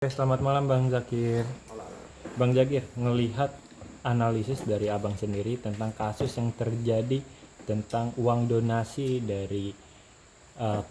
Oke, selamat malam Bang Zakir. Bang Zakir, ngelihat analisis dari Abang sendiri tentang kasus yang terjadi tentang uang donasi dari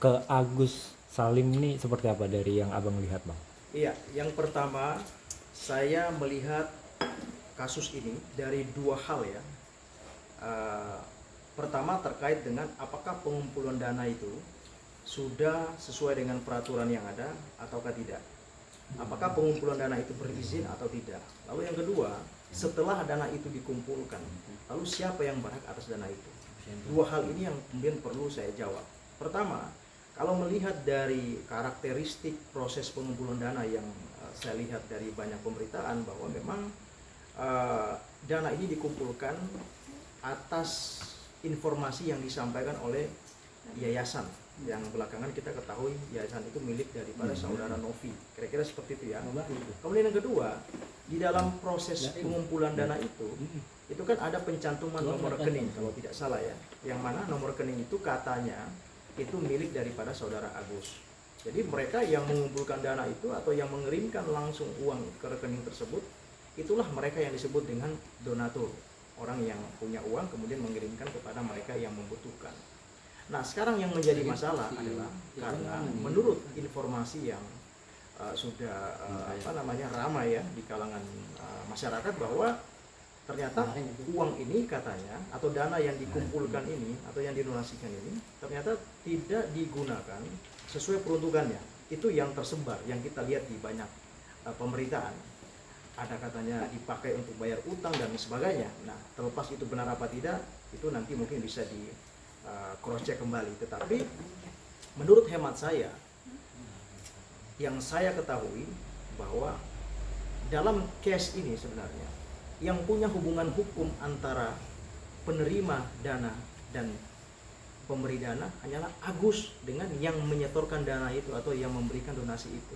ke Agus Salim ini seperti apa dari yang Abang lihat, Bang? Iya, yang pertama saya melihat kasus ini dari dua hal ya. Eh, Pertama terkait dengan apakah pengumpulan dana itu sudah sesuai dengan peraturan yang ada ataukah tidak. Apakah pengumpulan dana itu berizin atau tidak. Lalu yang kedua, setelah dana itu dikumpulkan, lalu siapa yang berhak atas dana itu. Dua hal ini yang kemudian perlu saya jawab. Pertama, kalau melihat dari karakteristik proses pengumpulan dana yang saya lihat dari banyak pemberitaan bahwa memang dana ini dikumpulkan atas informasi yang disampaikan oleh yayasan yang belakangan kita ketahui yayasan itu milik daripada saudara Novi, kira-kira seperti itu ya. Kemudian yang kedua, di dalam proses pengumpulan dana itu kan ada pencantuman nomor rekening kalau tidak salah ya, yang mana nomor rekening itu katanya itu milik daripada saudara Agus. Jadi mereka yang mengumpulkan dana itu atau yang mengirimkan langsung uang ke rekening tersebut, itulah mereka yang disebut dengan donatur, orang yang punya uang kemudian mengirimkan kepada mereka yang membutuhkan. Nah, sekarang yang menjadi masalah adalah karena menurut informasi yang sudah ramai ya di kalangan masyarakat bahwa ternyata uang ini katanya atau dana yang dikumpulkan ini atau yang didonasikan ini ternyata tidak digunakan sesuai peruntukannya. Itu yang tersebar, yang kita lihat di banyak pemberitaan. Ada katanya dipakai untuk bayar utang dan sebagainya. Nah, terlepas itu benar apa tidak, itu nanti mungkin bisa di cross check kembali. Tetapi menurut hemat saya, yang saya ketahui bahwa dalam case ini sebenarnya yang punya hubungan hukum antara penerima dana dan pemberi dana hanyalah Agus dengan yang menyetorkan dana itu atau yang memberikan donasi itu.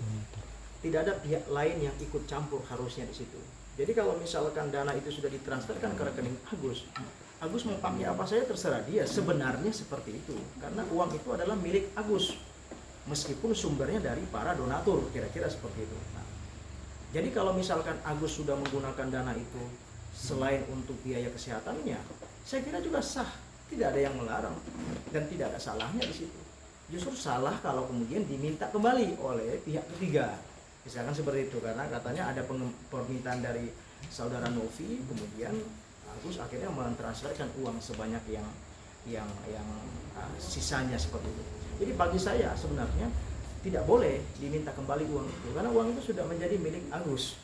Tidak ada pihak lain yang ikut campur harusnya di situ. Jadi kalau misalkan dana itu sudah ditransferkan ke rekening Agus mau pakai apa saja terserah dia. Sebenarnya seperti itu, karena uang itu adalah milik Agus, meskipun sumbernya dari para donatur, kira-kira seperti itu. Nah, jadi kalau misalkan Agus sudah menggunakan dana itu selain untuk biaya kesehatannya, saya kira juga sah, tidak ada yang melarang dan tidak ada salahnya di situ. Justru salah kalau kemudian diminta kembali oleh pihak ketiga, misalkan seperti itu, karena katanya ada permintaan dari saudara Novi, kemudian Agus akhirnya mentransferkan uang sebanyak yang sisanya seperti itu. Jadi bagi saya sebenarnya tidak boleh diminta kembali uang itu, karena uang itu sudah menjadi milik Agus.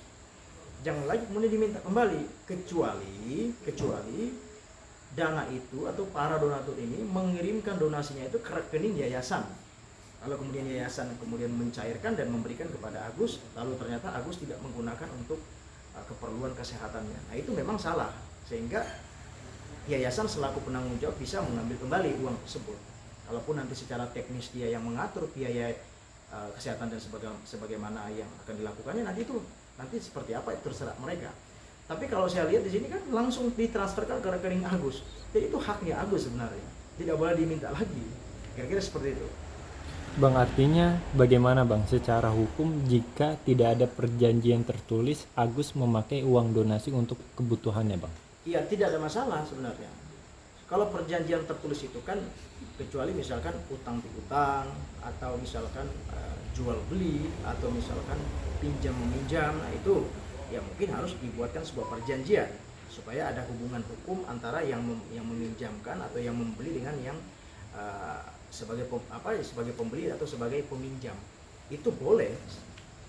Jangan lagi kemudian diminta kembali, kecuali dana itu atau para donatur ini mengirimkan donasinya itu ke rekening yayasan. Kalau kemudian yayasan kemudian mencairkan dan memberikan kepada Agus, lalu ternyata Agus tidak menggunakan untuk keperluan kesehatannya. Nah, itu memang salah, sehingga yayasan selaku penanggung jawab bisa mengambil kembali uang tersebut. Kalaupun nanti secara teknis dia yang mengatur biaya kesehatan dan sebagaimana yang akan dilakukannya, nanti seperti apa itu terserah mereka. Tapi kalau saya lihat di sini kan langsung ditransferkan ke rekening Agus. Jadi itu haknya Agus sebenarnya. Tidak boleh diminta lagi. Kira-kira seperti itu. Bang, artinya bagaimana Bang secara hukum jika tidak ada perjanjian tertulis Agus memakai uang donasi untuk kebutuhannya, Bang? Iya, tidak ada masalah sebenarnya. Kalau perjanjian tertulis itu kan, kecuali misalkan utang piutang atau misalkan jual beli atau misalkan pinjam meminjam, nah itu ya mungkin harus dibuatkan sebuah perjanjian supaya ada hubungan hukum antara yang meminjamkan atau yang membeli dengan yang sebagai pembeli atau sebagai peminjam. Itu boleh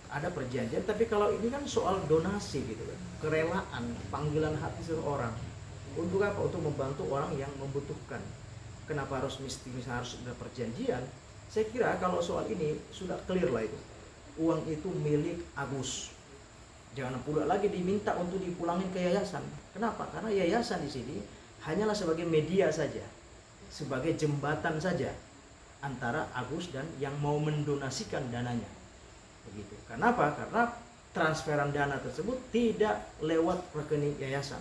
ada perjanjian, tapi kalau ini kan soal donasi gitu kan, kerelaan, panggilan hati seseorang. Untuk apa? Untuk membantu orang yang membutuhkan. Kenapa harus harus ada perjanjian? Saya kira kalau soal ini sudah clear lah itu. Uang itu milik Agus. Jangan pula lagi diminta untuk dipulangin ke yayasan. Kenapa? Karena yayasan di sini hanyalah sebagai media saja, sebagai jembatan saja antara Agus dan yang mau mendonasikan dananya. Begitu. Kenapa? Karena transferan dana tersebut tidak lewat rekening yayasan,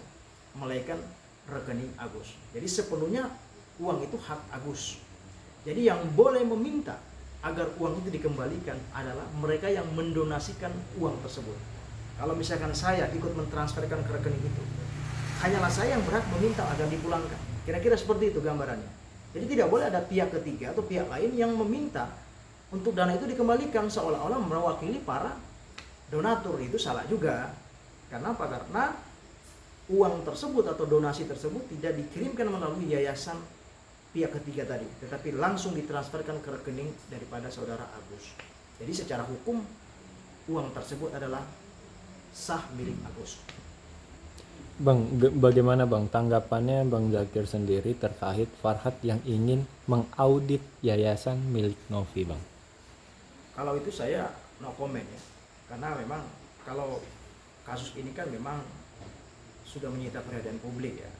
melainkan rekening Agus. Jadi sepenuhnya uang itu hak Agus. Jadi yang boleh meminta agar uang itu dikembalikan adalah mereka yang mendonasikan uang tersebut. Kalau misalkan saya ikut mentransferkan ke rekening itu, hanyalah saya yang berhak meminta agar dipulangkan. Kira-kira seperti itu gambarannya. Jadi tidak boleh ada pihak ketiga atau pihak lain yang meminta untuk dana itu dikembalikan seolah-olah mewakili para donatur. Itu salah juga. Karena apa? Karena uang tersebut atau donasi tersebut tidak dikirimkan melalui yayasan pihak ketiga tadi, tetapi langsung ditransferkan ke rekening daripada saudara Agus. Jadi secara hukum uang tersebut adalah sah milik Agus. Bang, bagaimana Bang tanggapannya Bang Zakir sendiri terkait Farhat yang ingin mengaudit yayasan milik Novi, Bang? Kalau itu saya no comment ya, karena memang kalau kasus ini kan memang sudah menyita perhatian publik ya.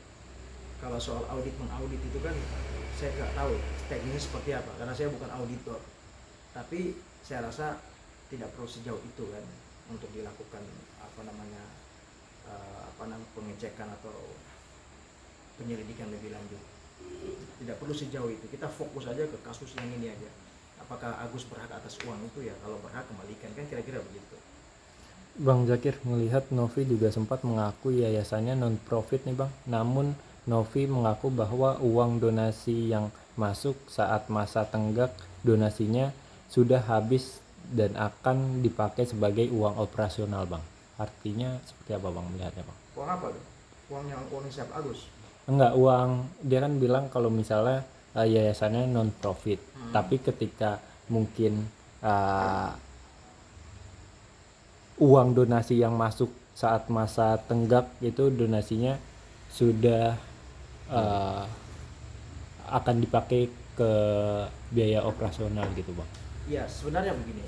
Kalau soal audit mengaudit itu kan saya nggak tahu teknisnya seperti apa, karena saya bukan auditor. Tapi saya rasa tidak perlu sejauh itu kan untuk dilakukan pengecekan atau penyelidikan lebih lanjut. Tidak perlu sejauh itu. Kita fokus aja ke kasus yang ini aja. Apakah Agus berhak atas uang itu? Ya kalau berhak kembalikan, kan kira-kira begitu. Bang Zakir melihat Novi juga sempat mengaku yayasannya non profit nih Bang. Namun Novi mengaku bahwa uang donasi yang masuk saat masa tenggak donasinya sudah habis dan akan dipakai sebagai uang operasional, Bang. Artinya seperti apa Bang melihatnya, Bang? Uang apa tuh? Uang siapa? Agus? Enggak, uang dia kan bilang kalau misalnya yayasannya non profit. Tapi ketika mungkin uang donasi yang masuk saat masa tenggak itu donasinya sudah akan dipakai ke biaya operasional gitu Bang. Ya sebenarnya begini,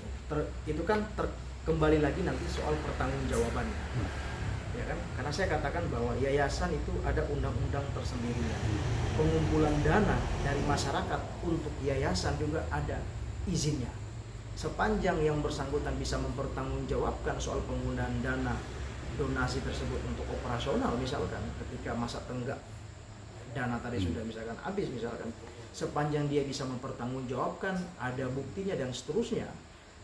itu kan kembali lagi nanti soal pertanggungjawabannya, ya kan? Karena saya katakan bahwa yayasan itu ada undang-undang tersendirinya. Pengumpulan dana dari masyarakat untuk yayasan juga ada izinnya. Sepanjang yang bersangkutan bisa mempertanggungjawabkan soal penggunaan dana donasi tersebut untuk operasional, misalkan ketika masa tenggak dana tadi sudah misalkan habis misalkan, sepanjang dia bisa mempertanggungjawabkan, ada buktinya dan seterusnya,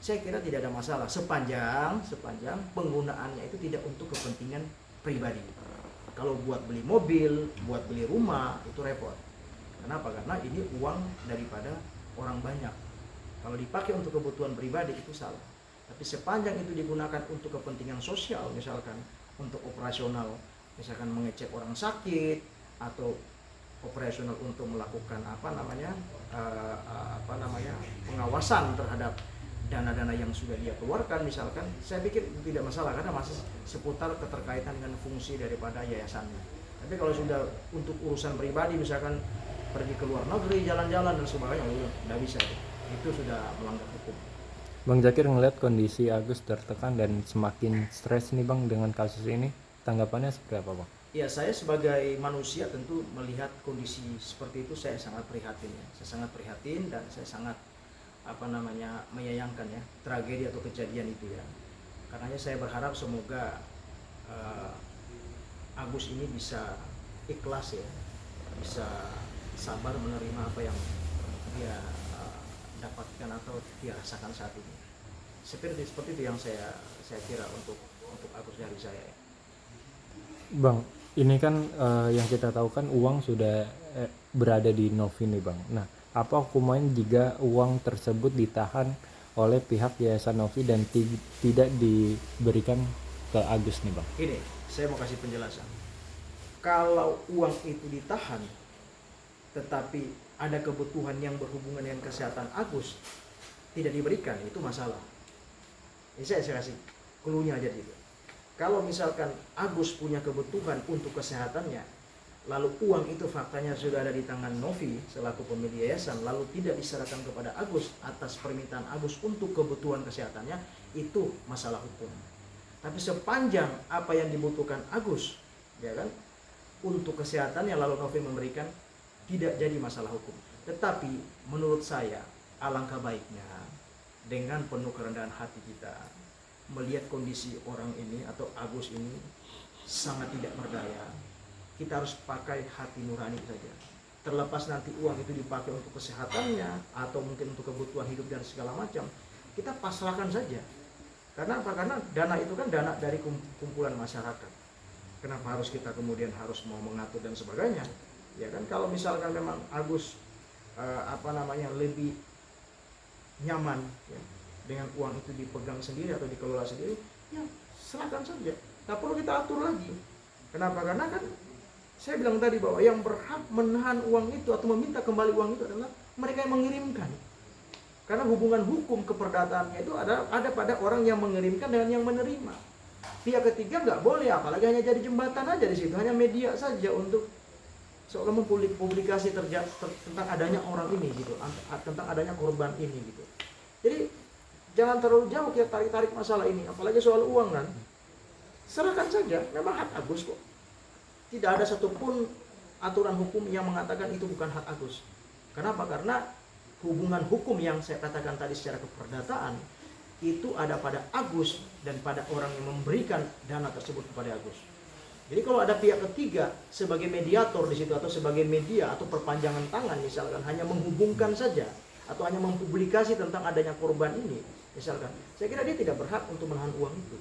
saya kira tidak ada masalah sepanjang penggunaannya itu tidak untuk kepentingan pribadi. Kalau buat beli mobil, buat beli rumah itu repot. Kenapa? Karena ini uang daripada orang banyak. Kalau dipakai untuk kebutuhan pribadi itu salah. Tapi sepanjang itu digunakan untuk kepentingan sosial, misalkan untuk operasional, misalkan mengecek orang sakit atau operasional untuk melakukan pengawasan terhadap dana-dana yang sudah dia keluarkan misalkan, saya pikir tidak masalah karena masih seputar keterkaitan dengan fungsi daripada yayasannya. Tapi kalau sudah untuk urusan pribadi misalkan pergi ke luar negeri, jalan-jalan dan sebagainya, tidak bisa. Itu sudah melanggar hukum. Bang Zakir ngelihat kondisi Agus tertekan dan semakin stres nih Bang dengan kasus ini, tanggapannya seperti apa Bang? Ya, saya sebagai manusia tentu melihat kondisi seperti itu saya sangat prihatin ya. Saya sangat prihatin dan saya sangat menyayangkan ya tragedi atau kejadian itu ya. Karenanya saya berharap semoga Agus ini bisa ikhlas ya, bisa sabar menerima apa yang dia dapatkan atau dia rasakan saat ini. Seperti itu yang saya kira untuk Agus dari saya ya. Bang, ini kan yang kita tahu kan uang sudah berada di Novi nih Bang. Nah, apa hukumannya jika uang tersebut ditahan oleh pihak Yayasan Novi dan tidak diberikan ke Agus nih Bang? Ini, saya mau kasih penjelasan. Kalau uang itu ditahan, tetapi ada kebutuhan yang berhubungan dengan kesehatan Agus tidak diberikan, itu masalah. Ini saya kasih clue-nya aja gitu. Kalau misalkan Agus punya kebutuhan untuk kesehatannya, lalu uang itu faktanya sudah ada di tangan Novi selaku pemilik yayasan, lalu tidak diserahkan kepada Agus atas permintaan Agus untuk kebutuhan kesehatannya, itu masalah hukum. Tapi sepanjang apa yang dibutuhkan Agus, ya kan, untuk kesehatannya lalu Novi memberikan, tidak jadi masalah hukum. Tetapi menurut saya alangkah baiknya dengan penuh kerendahan hati kita melihat kondisi orang ini atau Agus ini sangat tidak berdaya, kita harus pakai hati nurani saja. terlepas nanti uang itu dipakai untuk kesehatannya atau mungkin untuk kebutuhan hidup dan segala macam, kita pasrahkan saja. Karena apa? Karena dana itu kan dana dari kumpulan masyarakat. Kenapa harus kita kemudian harus mau mengatur dan sebagainya? Ya kan, kalau misalkan memang Agus lebih nyaman ya, dengan uang itu dipegang sendiri atau dikelola sendiri, ya silakan saja. Tak perlu kita atur lagi. Kenapa? Karena kan saya bilang tadi bahwa yang berhak menahan uang itu atau meminta kembali uang itu adalah mereka yang mengirimkan. Karena hubungan hukum keperdataannya itu ada pada orang yang mengirimkan dan yang menerima. Pihak ketiga nggak boleh, apalagi hanya jadi jembatan aja di situ, hanya media saja untuk seolah mempublikasi tentang adanya orang ini gitu, tentang adanya korban ini gitu. Jadi jangan terlalu jauh kita tarik masalah ini, apalagi soal uang kan. Serahkan saja, memang hak Agus kok. Tidak ada satupun aturan hukum yang mengatakan itu bukan hak Agus. Kenapa? Karena hubungan hukum yang saya katakan tadi secara keperdataan itu ada pada Agus dan pada orang yang memberikan dana tersebut kepada Agus. Jadi kalau ada pihak ketiga sebagai mediator di situ atau sebagai media atau perpanjangan tangan misalkan hanya menghubungkan saja atau hanya mempublikasi tentang adanya korban ini misalkan, saya kira dia tidak berhak untuk menahan uang itu.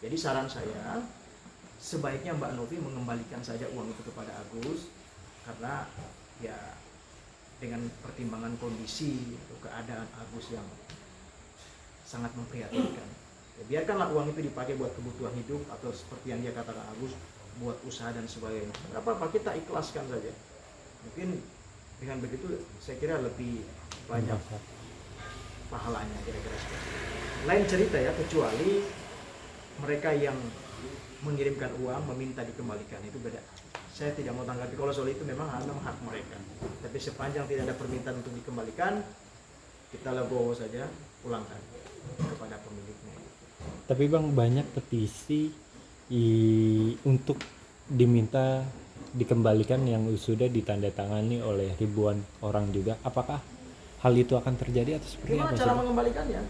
Jadi saran saya sebaiknya Mbak Novi mengembalikan saja uang itu kepada Agus karena ya dengan pertimbangan kondisi atau keadaan Agus yang sangat memprihatinkan. Ya, biarkanlah uang itu dipakai buat kebutuhan hidup atau seperti yang dia katakan Agus buat usaha dan sebagainya. Tidak apa-apa, kita ikhlaskan saja. Mungkin dengan begitu saya kira lebih banyak pahalanya kira-kira seperti itu. Lain cerita ya, kecuali mereka yang mengirimkan uang meminta dikembalikan, itu beda. Saya tidak mau tanggapi kalau soal itu, memang hak mereka. Tapi sepanjang tidak ada permintaan untuk dikembalikan, kita legowo saja, pulangkan kepada pemiliknya. Tapi Bang, banyak petisi untuk diminta dikembalikan yang sudah ditandatangani oleh ribuan orang juga. Apakah hal itu akan terjadi atau seperti Gimana apa? cara mengembalikannya?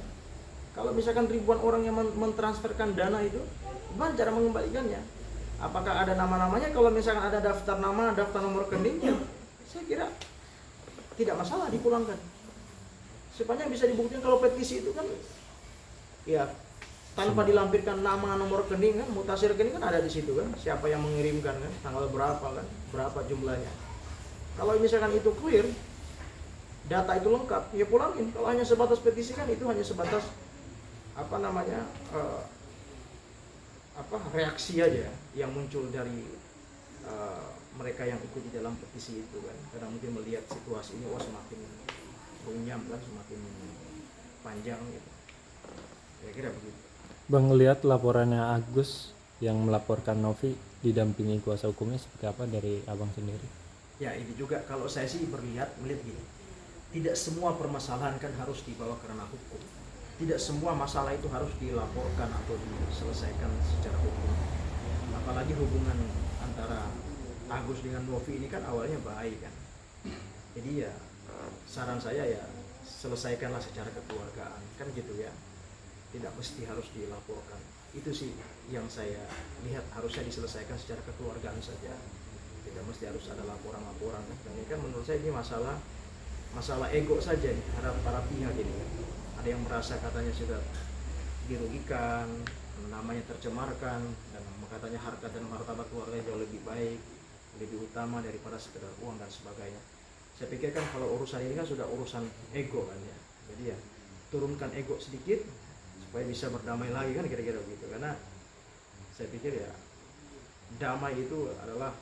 Kalau misalkan ribuan orang yang mentransferkan dana itu, gimana cara mengembalikannya? Apakah ada nama-namanya? Kalau misalkan ada daftar nama, daftar nomor rekeningnya, saya kira tidak masalah dipulangkan. Sepanjang bisa dibuktikan. Kalau petisi itu kan ya tanpa dilampirkan nama, nomor rekening kan, mutasi rekening kan ada di situ kan, siapa yang mengirimkan kan, tanggal berapa kan, berapa jumlahnya. Kalau misalkan itu clear, data itu lengkap, ya pulangin. Kalau hanya sebatas petisi kan itu hanya sebatas reaksi aja yang muncul dari mereka yang ikut di dalam petisi itu kan, karena mungkin melihat situasi ini semakin runyam kan, semakin panjang gitu. Kira-kira begitu. Bang, lihat laporannya Agus yang melaporkan Novi didampingi kuasa hukumnya seperti apa dari Abang sendiri? Ya ini juga kalau saya sih melihat gini, tidak semua permasalahan kan harus dibawa ke ranah hukum. Tidak semua masalah itu harus dilaporkan atau diselesaikan secara hukum. Apalagi hubungan antara Agus dengan Novi ini kan awalnya baik kan. Jadi ya saran saya ya selesaikanlah secara kekeluargaan kan gitu ya. Tidak mesti harus dilaporkan. Itu sih yang saya lihat harusnya diselesaikan secara kekeluargaan saja. Tidak mesti harus ada laporan-laporan. Dan ini kan menurut saya ini masalah ego saja nih, harap para pihak ini kan. Ada yang merasa katanya sudah dirugikan, namanya tercemarkan, dan katanya harkat dan martabat keluarga jauh lebih baik, lebih utama daripada sekedar uang dan sebagainya. Saya pikir kan kalau urusan ini kan sudah urusan ego kan ya. Jadi ya turunkan ego sedikit supaya bisa berdamai lagi kan, kira-kira begitu. Karena saya pikir ya damai itu adalah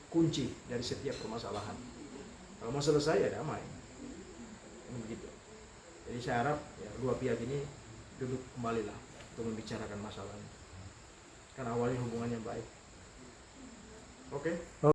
kunci dari setiap permasalahan. Kalau mau selesai ya damai, begitu. Jadi saya harap ya dua pihak ini duduk kembali lah untuk membicarakan masalah ini. Kan awalnya hubungannya baik. Oke.